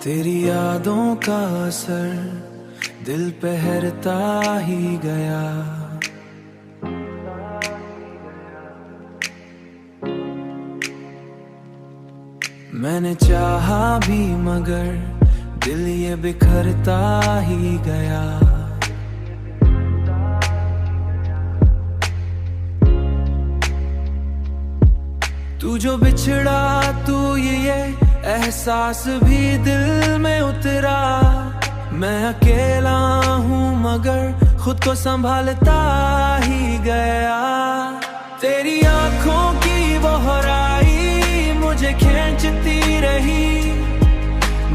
तेरी यादों का असर दिल पे हरता ही गया। मैंने चाहा भी मगर दिल ये बिखरता ही गया। तू जो बिछड़ा तू ये एहसास भी दिल में उतरा। मैं अकेला हूँ मगर खुद को संभालता ही गया। तेरी आंखों की वो हराई मुझे खींचती रही।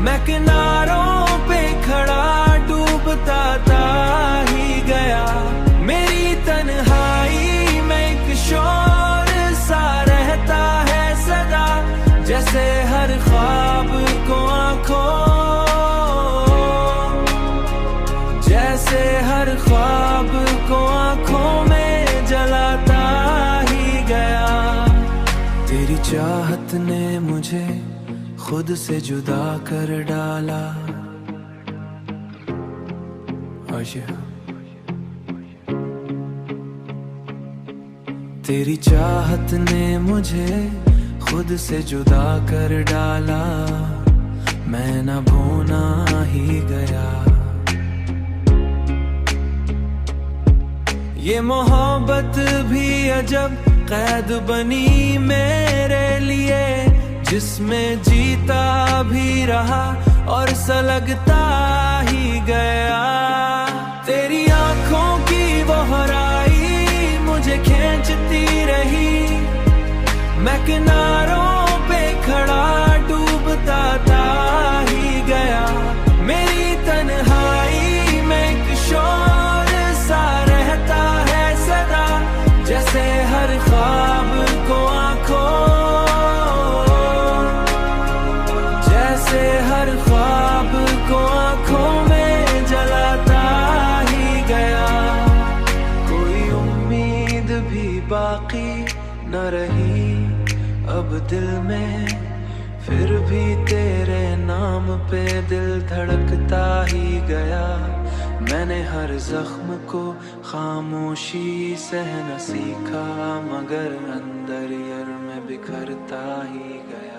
मैं किनारों पे खड़ा डूबता था ही गया। मेरी तन्हाई में एक शोर सा रहता है सदा, जैसे हर ख्वाब को जैसे हर ख्वाब को आंखों में जलाता ही गया। तेरी चाहत ने मुझे खुद से जुदा कर डाला। तेरी चाहत ने मुझे खुद से जुदा कर डाला। मैं न भूना ही गया। ये मोहब्बत भी अजब कैद बनी मेरे लिए, जिसमें जीता भी रहा और सलगता ही गया। तेरी आंखों की वो हराई मुझे खींचती रही। मैं किनारों पे खड़ा डूबता था ही गया। मेरी तन्हाई में एक शोर सा रहता है सदा, जैसे हर ख्वाब को जैसे हर ख्वाब को आंखों में जलाता ही गया। कोई उम्मीद भी बाकी न रही अब दिल में, फिर भी तेरे नाम पे दिल धड़कता ही गया। मैंने हर जख्म को खामोशी सहना सीखा, मगर अंदर यार में बिखरता ही गया।